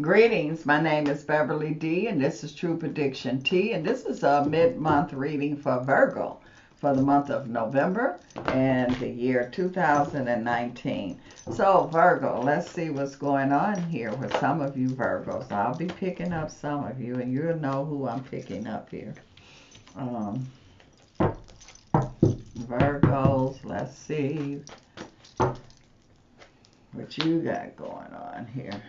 Greetings, my name is Beverly D, and this is True Prediction Tea, and this is a mid-month reading for Virgo for the month of November and the year 2019. So, Virgo, let's see what's going on here with some of you Virgos. I'll be picking up some of you, and you'll know who I'm picking up here. Virgos, let's see what you got going on here.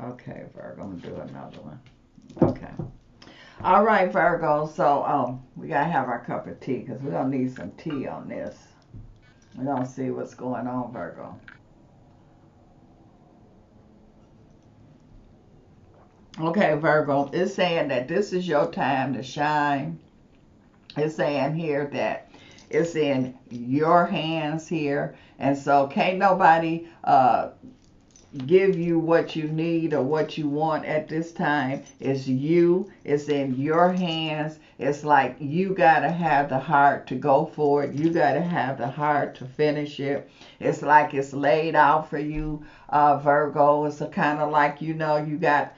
Okay, Virgo, I'm going to do another one. Okay. All right, Virgo, so we got to have our cup of tea because we're going to need some tea on this. We're going to see what's going on, Virgo. Okay, Virgo, it's saying that this is your time to shine. It's saying here that it's in your hands here. And so can't nobody give you what you need or what you want at this time. It's you. It's in your hands. It's like you got to have the heart to go for it. You got to have the heart to finish it. It's like it's laid out for you, Virgo. It's a kind of like, you got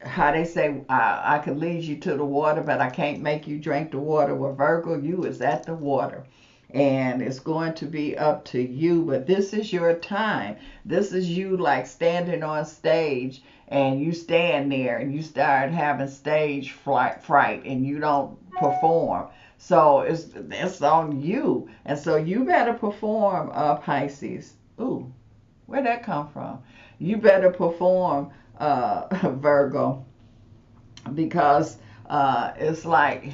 how they say, I can lead you to the water, but I can't make you drink the water. Well, Virgo, you is at the water. And it's going to be up to you, but this is your time. This is you like standing on stage, and you stand there and you start having stage fright and you don't perform. So it's on you. And so you better perform, Pisces. Ooh, where'd that come from? You better perform, Virgo, because it's like,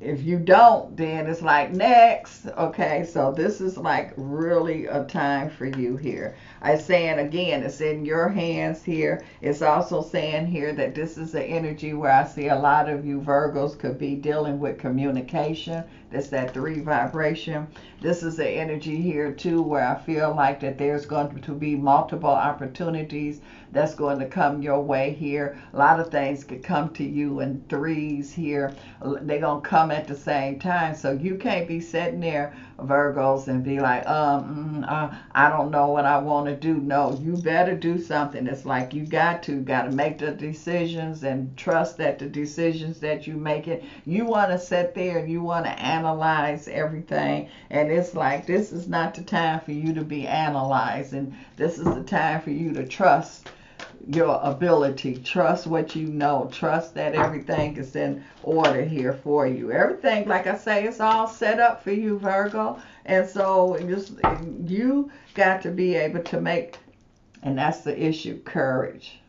if you don't, then it's like next. Okay, so this is like really a time for you here. I'm saying again, it's in your hands here. It's also saying here that this is the energy where I see a lot of you Virgos could be dealing with communication. That's that 3 vibration. This is the energy here too where I feel like that there's going to be multiple opportunities that's going to come your way here. A lot of things could come to you in 3s here. They're going to come at the same time. So you can't be sitting there, Virgos, and be like, I don't know what I want to do. No, you better do something. It's like you got to make the decisions and trust that the decisions that you make it. You want to sit there and you want to analyze everything. And it's like, this is not the time for you to be analyzing. This is the time for you to trust your ability. Trust what you know. Trust that everything is in order here for you. Everything, like I say, it's all set up for you, Virgo. And so you got to be able to make, and that's the issue, courage.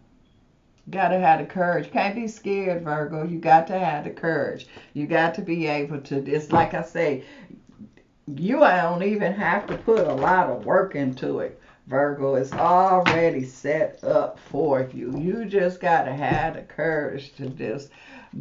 You got to have the courage. You can't be scared, Virgo. You got to have the courage. You got to be able to, it's like I say, you don't even have to put a lot of work into it, Virgo. Is already set up for you. You just got to have the courage to just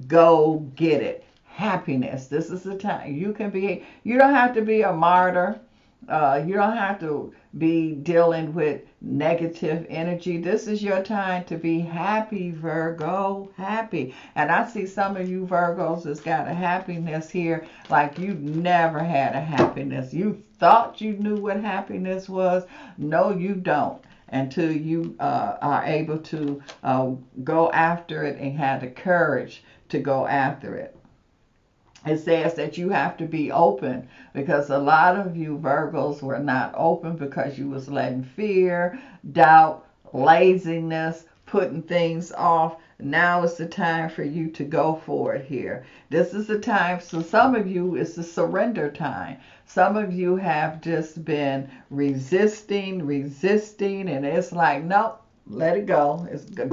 go get it. Happiness. This is the time. You don't have to be a martyr. You don't have to be dealing with negative energy. This is your time to be happy, Virgo. Happy. And I see some of you Virgos that's got a happiness here like you never had a happiness. You thought you knew what happiness was. No, you don't, until you are able to go after it and have the courage to go after it. It says that you have to be open, because a lot of you Virgos were not open because you was letting fear, doubt, laziness, putting things off. Now is the time for you to go for it here. This is the time. So some of you, it's the surrender time. Some of you have just been resisting, and it's like, nope. Let it go.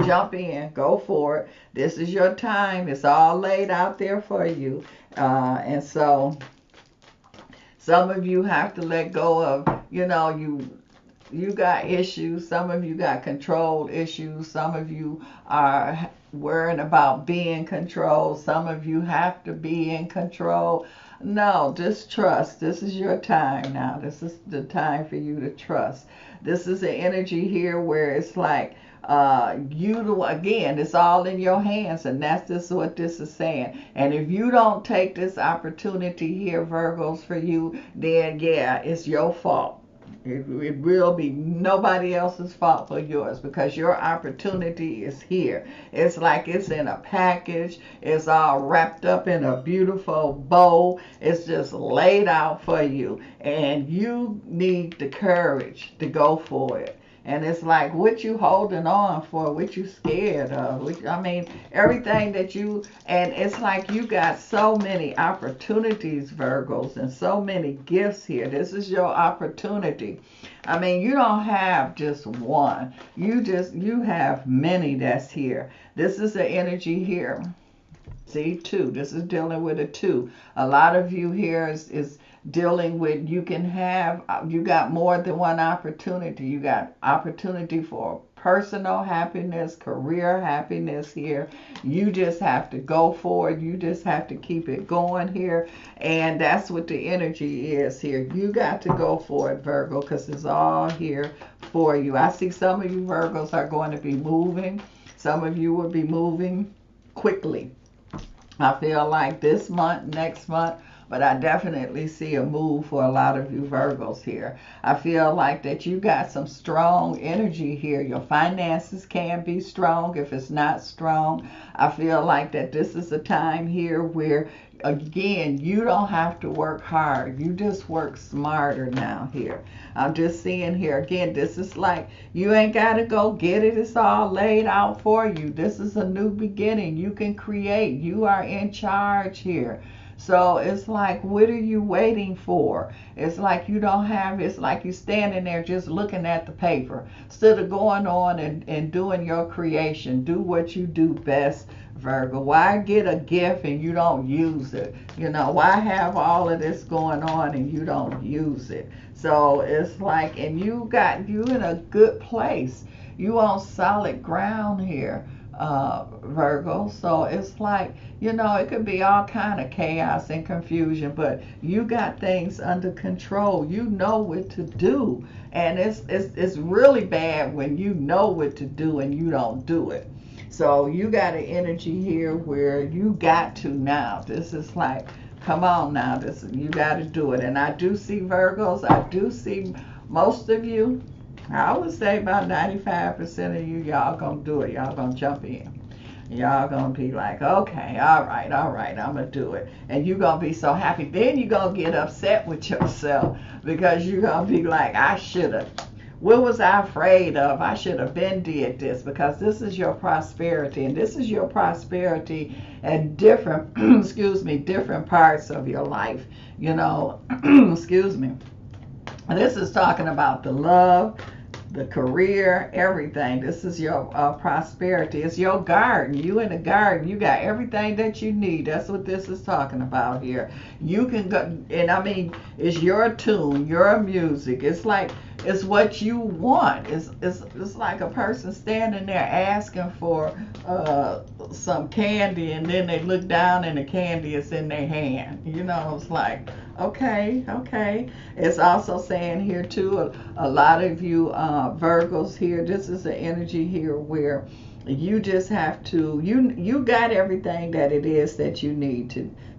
Jump in. Go for it. This is your time. It's all laid out there for you. And so some of you have to let go of, you got issues. Some of you got control issues. Some of you are worrying about being controlled. Some of you have to be in control. No, just trust. This is your time now. This is the time for you to trust. This is the energy here where it's like, again, it's all in your hands, and that's just what this is saying. And if you don't take this opportunity here, Virgos, for you, then yeah, it's your fault. It will be nobody else's fault but yours, because your opportunity is here. It's like it's in a package. It's all wrapped up in a beautiful bow. It's just laid out for you. And you need the courage to go for it. And it's like, what you holding on for, what you scared of. I mean, everything that you, and it's like you got so many opportunities, Virgos, and so many gifts here. This is your opportunity. I mean, you don't have just one. You have many that's here. This is the energy here. See, two. This is dealing with a two. A lot of you here is dealing with, you got more than one opportunity. You got opportunity for personal happiness, career happiness here. You just have to go for it. You just have to keep it going here. And that's what the energy is here. You got to go for it, Virgo, because it's all here for you. I see some of you Virgos are going to be moving. Some of you will be moving quickly. I feel like this month, next month, but I definitely see a move for a lot of you Virgos here. I feel like that you got some strong energy here. Your finances can be strong if it's not strong. I feel like that this is a time here where, again, you don't have to work hard. You just work smarter now here. I'm just seeing here, again, this is like you ain't got to go get it. It's all laid out for you. This is a new beginning. You can create. You are in charge here. So it's like, what are you waiting for? It's like you don't have, it's like you standing there just looking at the paper instead of going on and doing your creation. Do what you do best, Virgo. Why get a gift and you don't use it? You know, why have all of this going on and you don't use it? So it's like, and you in a good place. You on solid ground here, Virgo. So it's like, you know, it could be all kind of chaos and confusion, but you got things under control. You know what to do. And it's really bad when you know what to do and you don't do it. So you got an energy here where you got to now. This is like, come on now, you got to do it. And I do see Virgos. I do see most of you. I would say about 95% of you, y'all gonna do it. Y'all gonna jump in. Y'all gonna be like, okay, all right, I'm gonna do it. And you gonna be so happy. Then you gonna get upset with yourself because you gonna be like, I should have. What was I afraid of? I should have been did this, because this is your prosperity. And this is your prosperity at different, different parts of your life. You know, excuse me. This is talking about the love, the career, everything. This is your prosperity. It's your garden. You in the garden. You got everything that you need. That's what this is talking about here. You can go, and I mean, it's your tune, your music. It's like, it's what you want. It's like a person standing there asking for some candy, and then they look down and the candy is in their hand. You know, it's like, okay. It's also saying here too, a lot of you Virgos here, this is the energy here where you just have to, you got everything that it is that you need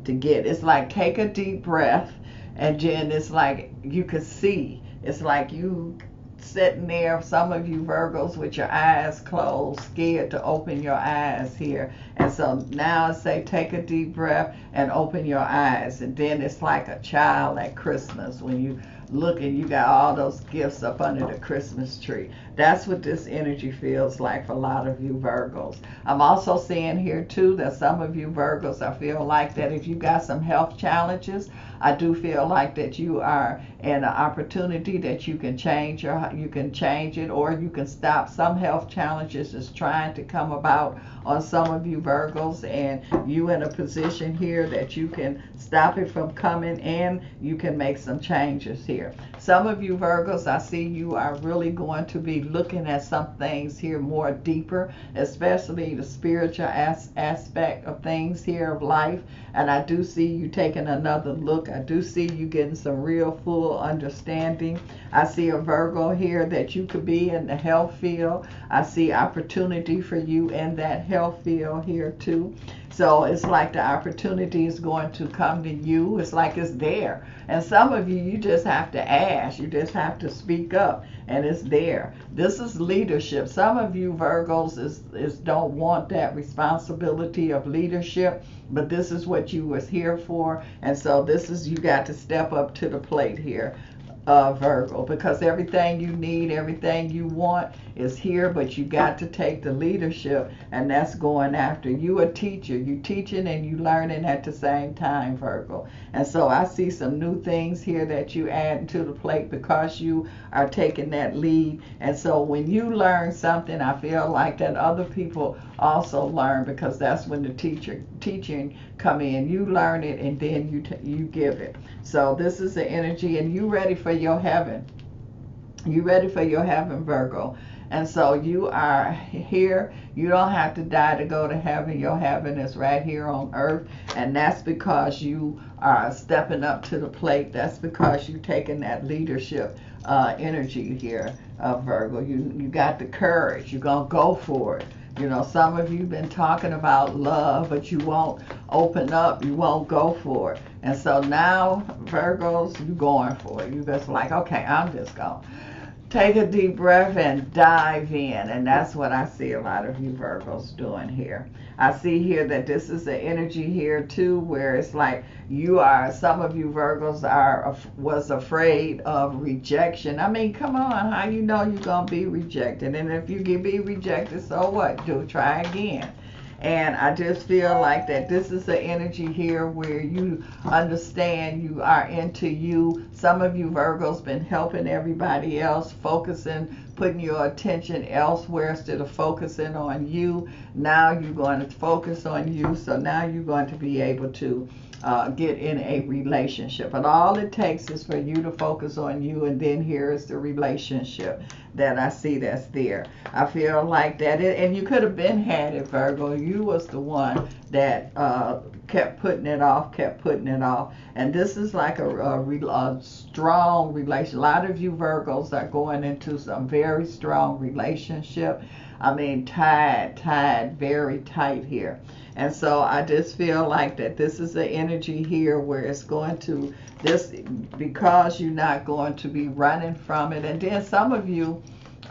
to get. It's like, take a deep breath, and then it's like you could see. It's like you sitting there, some of you Virgos, with your eyes closed, scared to open your eyes here. And so now I say, take a deep breath and open your eyes. And then it's like a child at Christmas when you look and you got all those gifts up under the Christmas tree. That's what this energy feels like for a lot of you Virgos. I'm also seeing here too that some of you Virgos, I feel like that if you got some health challenges, I do feel like that you are in an opportunity that you can change it, or you can stop some health challenges that's trying to come about on some of you Virgos, and you in a position here that you can stop it from coming, and you can make some changes here. Some of you Virgos, I see you are really going to be looking at some things here more deeper, especially the spiritual aspect of things here of life. And I do see you taking another look. I do see you getting some real full understanding. I see a Virgo here that you could be in the health field. I see opportunity for you in that health field here too. So it's like the opportunity is going to come to you. It's like it's there. And some of you, you just have to ask. You just have to speak up, and it's there. This is leadership. Some of you Virgos is don't want that responsibility of leadership, but this is what you was here for. And so this is, you got to step up to the plate here, Virgo, because everything you need, everything you want is here, but you got to take the leadership, and that's going after. You a teacher. You teaching and you learning at the same time, Virgo. And so I see some new things here that you add to the plate because you are taking that lead. And so when you learn something, I feel like that other people also learn, because that's when the teaching come in. You learn it and then you give it. So this is the energy, and you ready for your heaven. You ready for your heaven, Virgo. And so you are here. You don't have to die to go to heaven. Your heaven is right here on earth. And that's because you are stepping up to the plate. That's because you're taking that leadership energy here, Virgo. You got the courage. You're going to go for it. You know, some of you been talking about love, but you won't open up. You won't go for it. And so now, Virgos, you going for it. You just like, okay, I'm just going to take a deep breath and dive in. And that's what I see a lot of you Virgos doing here. I see here that this is the energy here too, where it's like you are, some of you Virgos was afraid of rejection. I mean, come on, how you know you're going to be rejected? And if you can be rejected, so what? Try again. And I just feel like that this is the energy here where you understand you are into you. Some of you Virgos been helping everybody else, focusing, putting your attention elsewhere instead of focusing on you. Now you're going to focus on you. So now you're going to be able to get in a relationship. But all it takes is for you to focus on you, and then here is the relationship that I see that's there. I feel like that, and you could have been had it, Virgo. You was the one that kept putting it off, and this is like a strong relation. A lot of you Virgos are going into some very strong relationship. I mean, tied, very tight here. And so I just feel like that this is the energy here where it's going to, this, because you're not going to be running from it. And then some of you,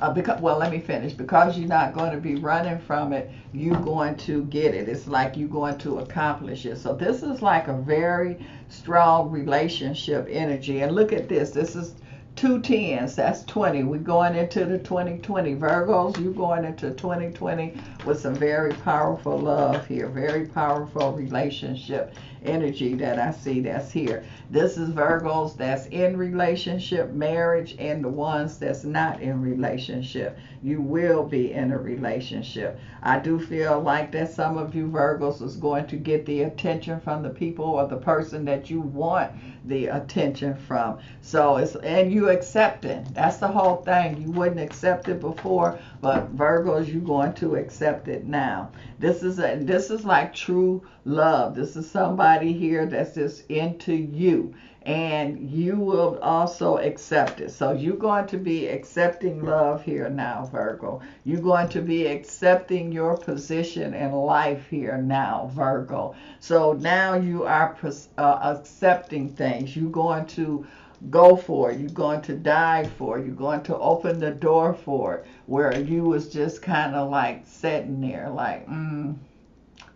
let me finish. Because you're not going to be running from it, you're going to get it. It's like you're going to accomplish it. So this is like a very strong relationship energy. And look at this. This is 2 10s, that's 20. We're going into the 2020. Virgos, you're going into 2020 with some very powerful love here, very powerful relationship energy that I see that's here. This is Virgos that's in relationship, marriage, and the ones that's not in relationship. You will be in a relationship. I do feel like that some of you Virgos is going to get the attention from the people or the person that you want the attention from. So it's, and you accepting. That's the whole thing. You wouldn't accept it before, but Virgos, you're going to accept it now. This is like true love. This is somebody here that's just into you, and you will also accept it. So you're going to be accepting love here now, Virgo. You're going to be accepting your position in life here now, Virgo. So now you are accepting things. You're going to go for it. You're going to dive for it. You're going to open the door for it, where you was just kind of like sitting there like,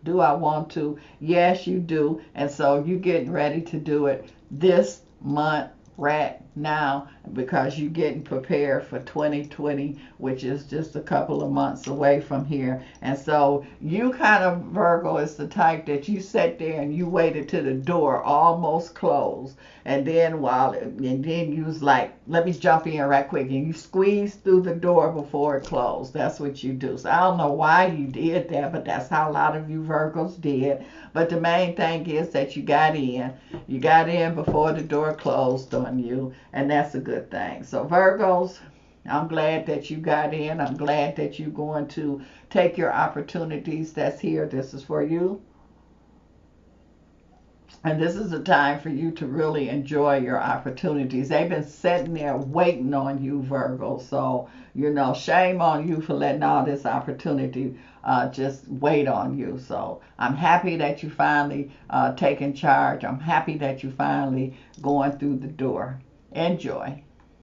do I want to? Yes, you do. And so you're getting ready to do it this month right now, because you're getting prepared for 2020, which is just a couple of months away from here. And so you kind of, Virgo, is the type that you sat there and you waited till the door almost closed, and then you was like, let me jump in right quick, and you squeezed through the door before it closed. That's what you do. So I don't know why you did that, but that's how a lot of you Virgos did. But the main thing is that you got in. You got in before the door closed on you, and that's a good thing. So Virgos, I'm glad that you got in. I'm glad that you're going to take your opportunities that's here. This is for you. And this is a time for you to really enjoy your opportunities. They've been sitting there waiting on you, Virgo. So, shame on you for letting all this opportunity just wait on you. So I'm happy that you finally taking charge. I'm happy that you finally going through the door. Enjoy.